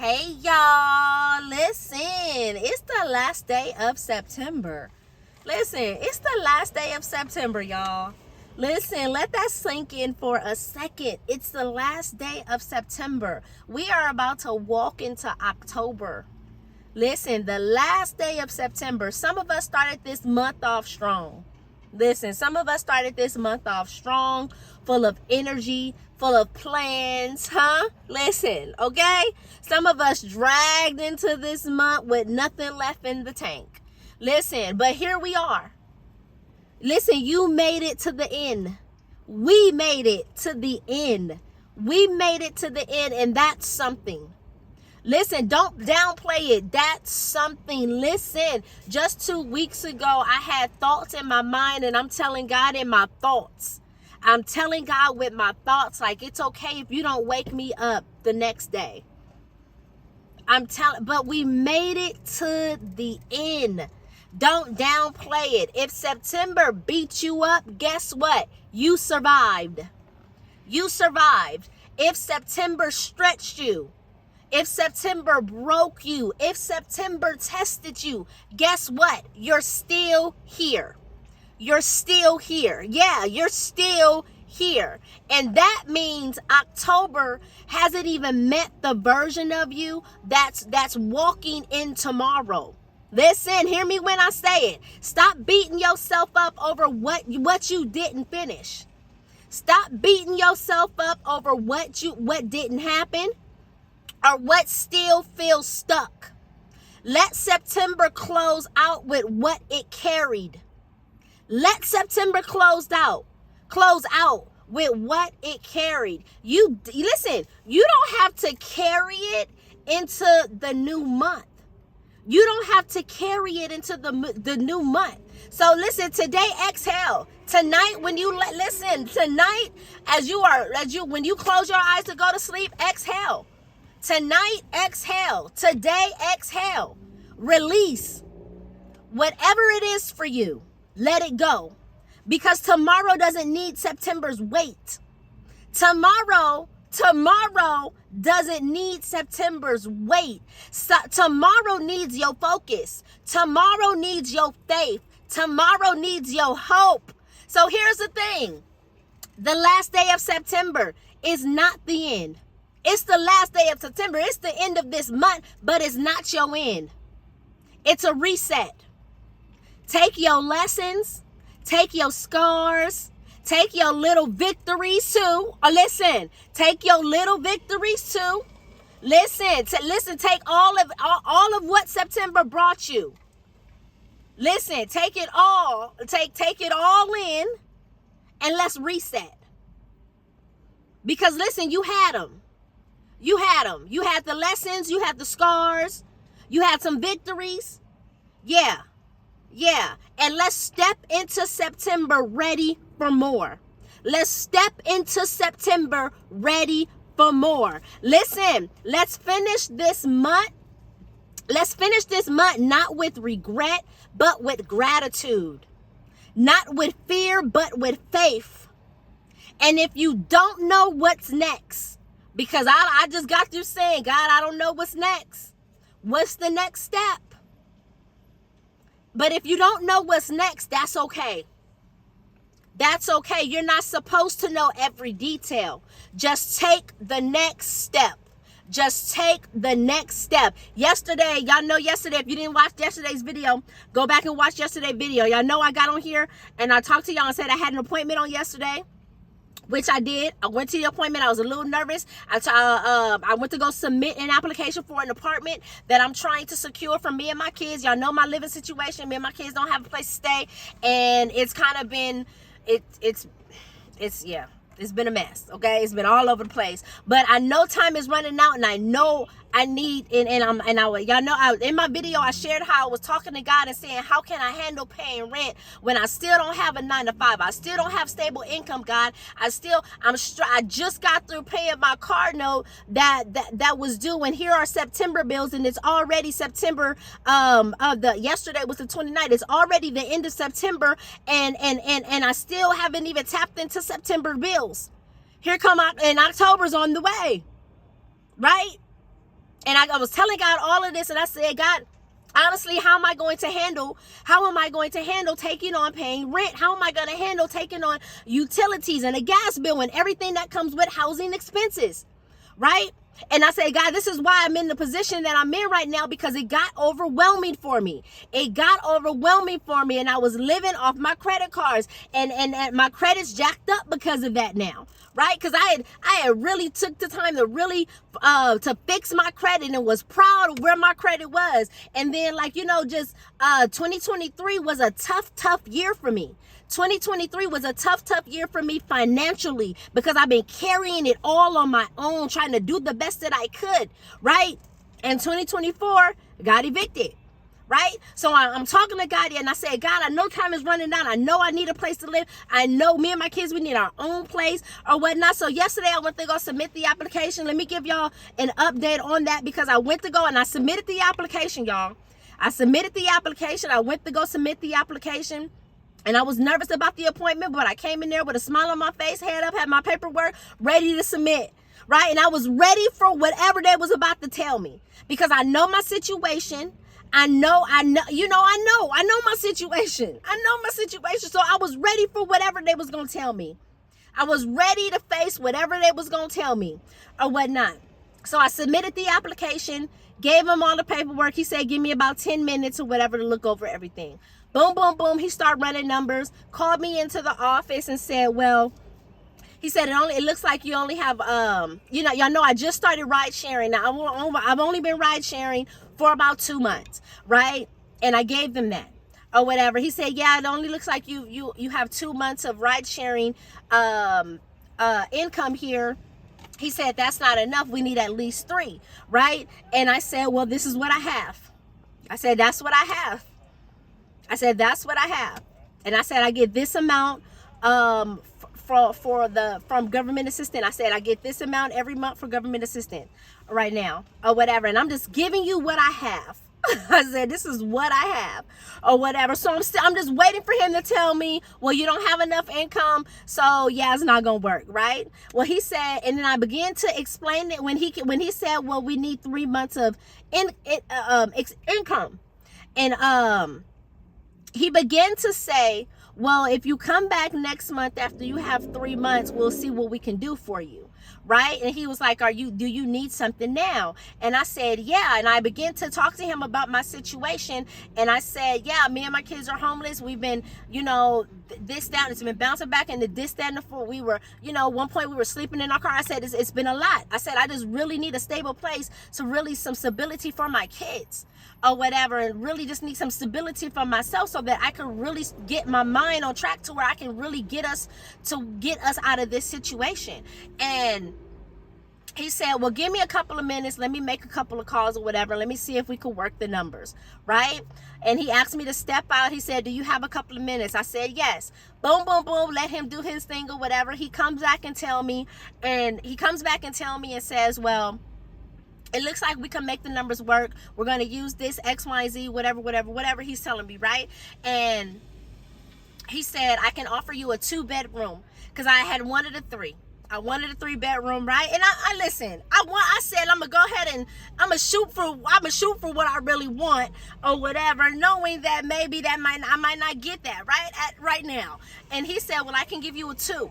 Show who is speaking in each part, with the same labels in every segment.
Speaker 1: Hey y'all, listen, it's the last day of September. Listen, it's the last day of September, y'all. Listen, let that sink in for a second. It's the last day of September. We are about to walk into October. Listen, the last day of September. Some of us started this month off strong. Listen, some of us started this month off strong, full of energy, full of plans, huh? Listen, okay? Some of us dragged into this month with nothing left in the tank. Listen, but here we are. Listen, you made it to the end. We made it to the end. We made it to the end, and that's something. Listen, don't downplay it. That's something. Listen, just 2 weeks ago, I had thoughts in my mind, and I'm telling God in my thoughts. I'm telling God with my thoughts, like, it's okay if you don't wake me up the next day. But we made it to the end. Don't downplay it. If September beat you up, guess what? You survived. You survived. If September stretched you, if September broke you, if September tested you, guess what? You're still here. You're still here. Yeah, you're still here. And that means October hasn't even met the version of you that's walking in tomorrow. Listen, hear me when I say it. Stop beating yourself up over what you didn't finish. Stop beating yourself up over what didn't happen, or what still feels stuck. Let September close out with what it carried. Let September close out with what it carried. Listen, you don't have to carry it into the new month. You don't have to carry it into the new month. So listen, today exhale. Tonight when you tonight when you close your eyes to go to sleep, exhale. Tonight, exhale. Today, exhale. Release. Whatever it is for you, let it go. Because tomorrow doesn't need September's weight. Tomorrow doesn't need September's weight. Tomorrow needs your focus. Tomorrow needs your faith. Tomorrow needs your hope. So here's the thing. The last day of September is not the end. It's the last day of September. It's the end of this month, but it's not your end. It's a reset. Take your lessons, take your scars, take your little victories too. Listen, take your little victories too. Listen, take all of what September brought you. Listen, take it all in, and let's reset. Because listen, you had them. You had them. You had the lessons. You had the scars. You had some victories. Yeah. And let's step into September ready for more. Let's step into September ready for more. Listen, let's finish this month. Let's finish this month not with regret, but with gratitude. Not with fear, but with faith. And if you don't know what's next, because I just got through saying, God, I don't know what's next. What's the next step? But if you don't know what's next, that's okay. That's okay. You're not supposed to know every detail. Just take the next step. Just take the next step. Yesterday, y'all know yesterday, if you didn't watch yesterday's video, go back and watch yesterday's video. Y'all know I got on here and I talked to y'all and said I had an appointment on yesterday. Which I did. I went to the appointment. I was a little nervous. I went to go submit an application for an apartment that I'm trying to secure for me and my kids. Y'all know my living situation. Me and my kids don't have a place to stay, and it's kind of been it's been a mess. Okay, it's been all over the place. But I know time is running out, and I know I need y'all know in my video I shared how I was talking to God and saying, how can I handle paying rent when I still don't have a 9-to-5? I still don't have stable income, God. I just got through paying my car note that was due, and here are September bills, and it's already September. Yesterday was the 29th. It's already the end of September, and I still haven't even tapped into September bills. Here come and October's on the way, right? And I was telling God all of this, and I said, God, honestly, how am I going to handle taking on paying rent? How am I going to handle taking on utilities and a gas bill and everything that comes with housing expenses, right? And I say, God, this is why I'm in the position that I'm in right now, because it got overwhelming for me. It got overwhelming for me, and I was living off my credit cards, and my credit's jacked up because of that now, right? Because I had really took the time to really to fix my credit and was proud of where my credit was. And then, like, you know, just 2023 was a tough year for me. 2023 was a tough year for me financially, because I've been carrying it all on my own, trying to do the best that I could, right? And 2024 got evicted, right? So I'm talking to God, and I said, God, I know time is running down. I know I need a place to live. I know me and my kids, we need our own place or whatnot. So yesterday I went to go submit the application. Let me give y'all an update on that, because I went to go and I submitted the application, y'all. I submitted the application. I went to go submit the application. And I was nervous about the appointment, but I came in there with a smile on my face, head up, had my paperwork ready to submit, right? And I was ready for whatever they was about to tell me, because I know my situation. I know my situation. I know my situation. So I was ready for whatever they was going to tell me. I was ready to face whatever they was going to tell me or whatnot. So I submitted the application, gave him all the paperwork. He said, give me about 10 minutes or whatever to look over everything. Boom, boom, boom. He started running numbers, called me into the office and said, well, he said, it looks like you only have, y'all know I just started ride sharing. Now, I've only been ride sharing for about 2 months, right? And I gave them that or whatever. He said, yeah, it only looks like you have 2 months of ride sharing income here. He said, that's not enough. We need at least 3, right? And I said, well, this is what I have. I said, that's what I have. I said, that's what I have. And I said, I get this amount from government assistance. I said, I get this amount every month for government assistance right now or whatever. And I'm just giving you what I have. I said, this is what I have or whatever. So I'm just waiting for him to tell me, well, you don't have enough income. So yeah, it's not going to work. Right. Well, he said, and then I began to explain it when he said, well, we need 3 months of income. And, he began to say, well, if you come back next month after you have 3 months, we'll see what we can do for you. Right. And he was like, do you need something now? And I said, yeah. And I began to talk to him about my situation. And I said, yeah, me and my kids are homeless. We've been, this, down. It's been bouncing back into this, that, and the four. We were, one point we were sleeping in our car. I said, it's been a lot. I said, I just really need a stable place, to really some stability for my kids or whatever, and really just need some stability for myself, so that I can really get my mind on track to where I can really get us out of this situation. And he said, well, give me a couple of minutes. Let me make a couple of calls or whatever. Let me see if we can work the numbers, right? And he asked me to step out. He said, do you have a couple of minutes? I said, yes. Boom, boom, boom. Let him do his thing or whatever. He comes back and tell me and says, well, it looks like we can make the numbers work. We're going to use this X, Y, Z, whatever he's telling me, right? And he said, I can offer you a 2-bedroom, because I had wanted a 3. I wanted a 3-bedroom, right? And I listen. I said I'm gonna go ahead and I'm gonna shoot for what I really want or whatever, knowing that maybe I might not get that right now. And he said, well, I can give you a 2.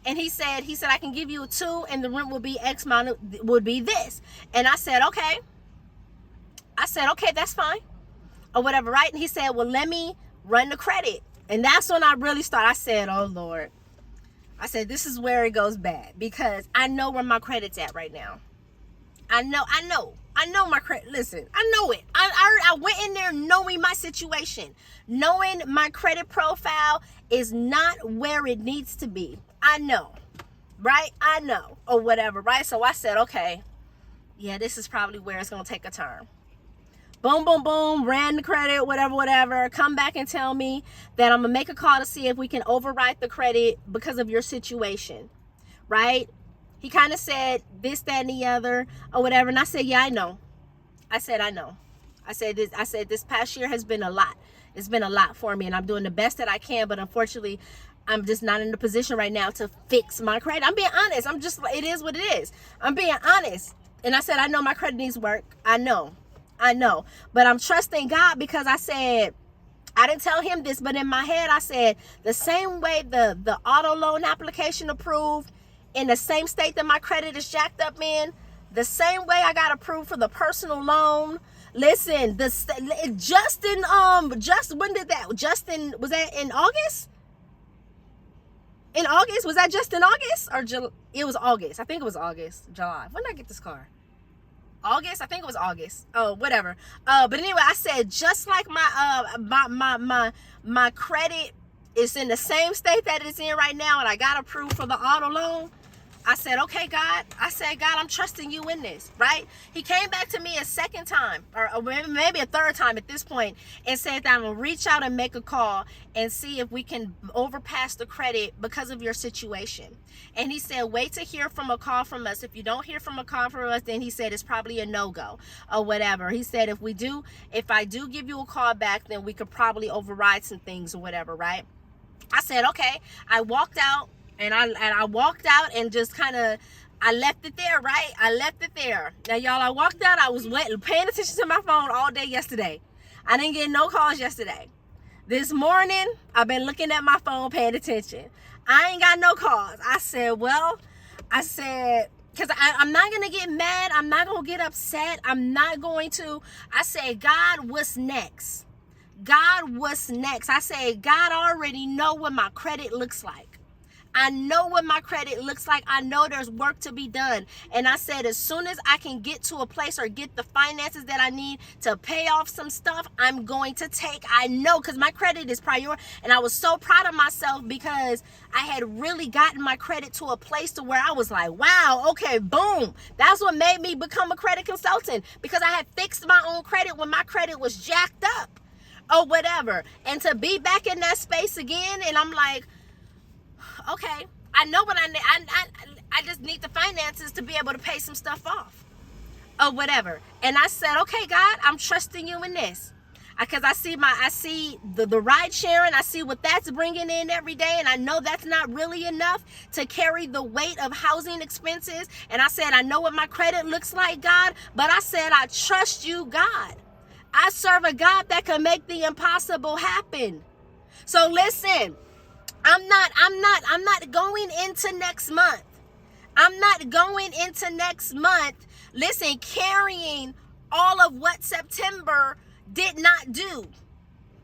Speaker 1: And he said I can give you a 2, and the rent will be X amount, would be this. And I said, okay. That's fine or whatever, right? And he said, well, let me run the credit. And that's when I really started. I said, oh Lord. I said, this is where it goes bad, because I know where my credit's at right now. I know my credit. Listen, I know it. I went in there knowing my situation, knowing my credit profile is not where it needs to be. I know, right? I know or whatever, right? So I said, okay, yeah, this is probably where it's going to take a turn. Boom, boom, boom, ran the credit, whatever. Come back and tell me that I'm going to make a call to see if we can overwrite the credit because of your situation, right? He kind of said this, that, and the other or whatever. And I said, yeah, I know. I said, this past year has been a lot. It's been a lot for me, and I'm doing the best that I can. But unfortunately, I'm just not in the position right now to fix my credit. I'm being honest. It is what it is. I'm being honest. And I said, I know my credit needs work. I know. But I'm trusting God because I said, I didn't tell him this, but in my head, I said, the same way the auto loan application approved in the same state that my credit is jacked up in, the same way I got approved for the personal loan. Listen, Justin, when did that? Justin, was that in August? In August? Was that just in August? Or it was August. I think it was August, July. When did I get this car? August? I think it was August. Oh, whatever. But anyway, I said, just like my credit is in the same state that it's in right now, and I got approved for the auto loan. I said, okay, God. I said, God, I'm trusting you in this, right? He came back to me a second time, or maybe a third time at this point, and said that I'm going to reach out and make a call and see if we can overpass the credit because of your situation. And he said, wait to hear from a call from us. If you don't hear from a call from us, then he said it's probably a no-go or whatever. He said, if I do give you a call back, then we could probably override some things or whatever, right? I said, okay. I walked out. And I walked out and just kind of, I left it there, right? I left it there. Now, y'all, I walked out. I was paying attention to my phone all day yesterday. I didn't get no calls yesterday. This morning, I've been looking at my phone, paying attention. I ain't got no calls. I said, because I'm not going to get mad. I'm not going to get upset. I'm not going to. I said, God, what's next? God, what's next? I said, God, I already know what my credit looks like. I know what my credit looks like. I know there's work to be done. And I said, as soon as I can get to a place or get the finances that I need to pay off some stuff, I'm going to take. I know, because my credit is priority. And I was so proud of myself because I had really gotten my credit to a place to where I was like, wow, okay, boom. That's what made me become a credit consultant, because I had fixed my own credit when my credit was jacked up or whatever. And to be back in that space again, and I'm like, okay, I know what I need. I just need the finances to be able to pay some stuff off or whatever. And I said, okay, God, I'm trusting you in this. Because I see the ride sharing. I see what that's bringing in every day. And I know that's not really enough to carry the weight of housing expenses. And I said, I know what my credit looks like, God. But I said, I trust you, God. I serve a God that can make the impossible happen. So listen. I'm not going into next month. I'm not going into next month, listen, carrying all of what September did not do.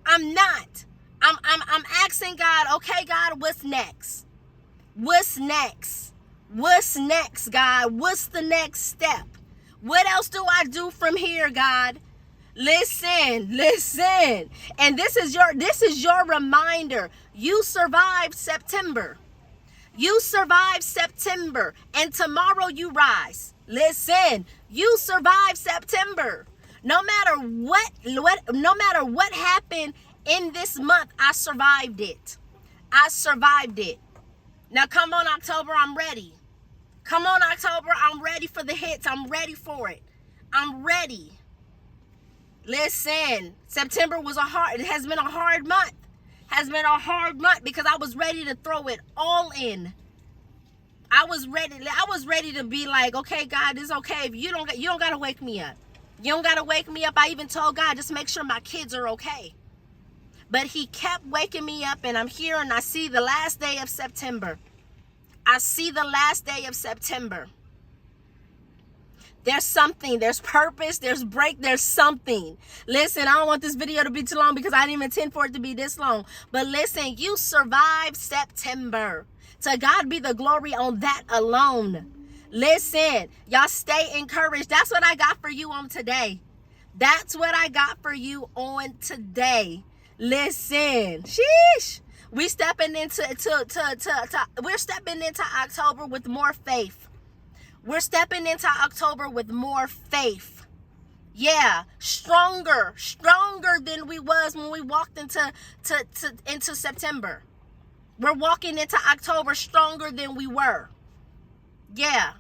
Speaker 1: I'm not. I'm asking God, okay, God, what's next? What's next? What's next, God? What's the next step? What else do I do from here, God? Listen. And this is your reminder. You survived September. You survived September, and tomorrow you rise. Listen, you survived September. No matter what happened in this month, I survived it. I survived it. Now come on, October, I'm ready. Come on, October, I'm ready for the hits. I'm ready for it. I'm ready. Listen, September has been a hard month. Has been a hard month because I was ready to throw it all in. I was ready to be like, okay, God, it's okay. If you don't gotta wake me up. You don't gotta wake me up. I even told God, just make sure my kids are okay. But he kept waking me up, and I'm here, and I see the last day of September. I see the last day of September. There's something, there's purpose, there's something. Listen, I don't want this video to be too long because I didn't even intend for it to be this long. But listen, you survived September. To God be the glory on that alone. Listen, y'all stay encouraged. That's what I got for you on today. That's what I got for you on today. Listen, sheesh. We're stepping into October with more faith. We're stepping into October with more faith. Yeah, stronger than we was when we walked into September. We're walking into October stronger than we were. Yeah.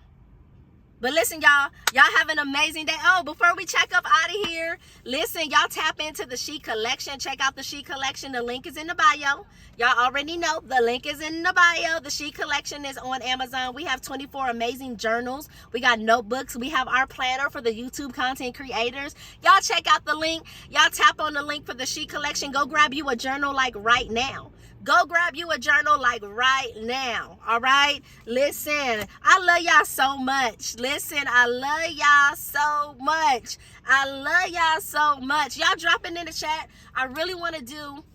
Speaker 1: But listen, y'all have an amazing day. Oh, before we check up out of here, listen, y'all tap into the She Collection. Check out the She Collection. The link is in the bio. Y'all already know the link is in the bio. The She Collection is on Amazon. We have 24 amazing journals. We got notebooks. We have our planner for the YouTube content creators. Y'all check out the link. Y'all tap on the link for the She Collection. Go grab you a journal like right now. Go grab you a journal like right now. All right? Listen, I love y'all so much. Listen, I love y'all so much. I love y'all so much. Y'all dropping in the chat. I really want to do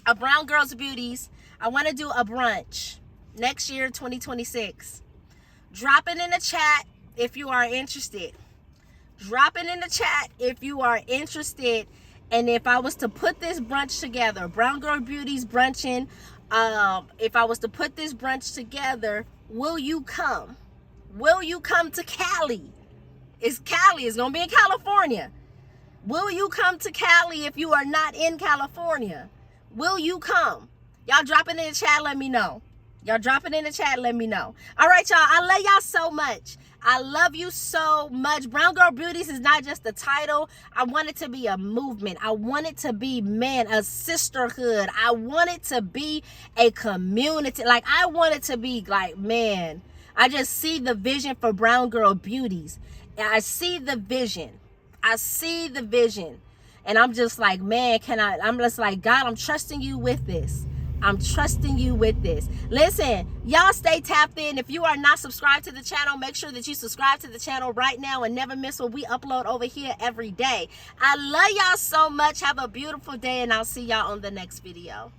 Speaker 1: a Brown Girls Beauties. I want to do a brunch next year, 2026. Drop it in the chat if you are interested. Drop it in the chat if you are interested. And if I was to put this brunch together, Brown Girl Beauties brunching, if I was to put this brunch together, will you come? Will you come to Cali? It's Cali. It's going to be in California. Will you come to Cali if you are not in California? Will you come? Y'all drop it in the chat. Let me know. Y'all drop it in the chat. Let me know. All right, y'all. I love y'all so much. I love you so much. Brown Girl Beauties is not just a title. I want it to be a movement. I want it to be, man, a sisterhood. I want it to be a community. Like, I want it to be like, man, I just see the vision for Brown Girl Beauties. I see the vision. I see the vision. And I'm just like, man, I'm just like, God, I'm trusting you with this. I'm trusting you with this. Listen, y'all stay tapped in. If you are not subscribed to the channel, make sure that you subscribe to the channel right now and never miss what we upload over here every day. I love y'all so much. Have a beautiful day, and I'll see y'all on the next video.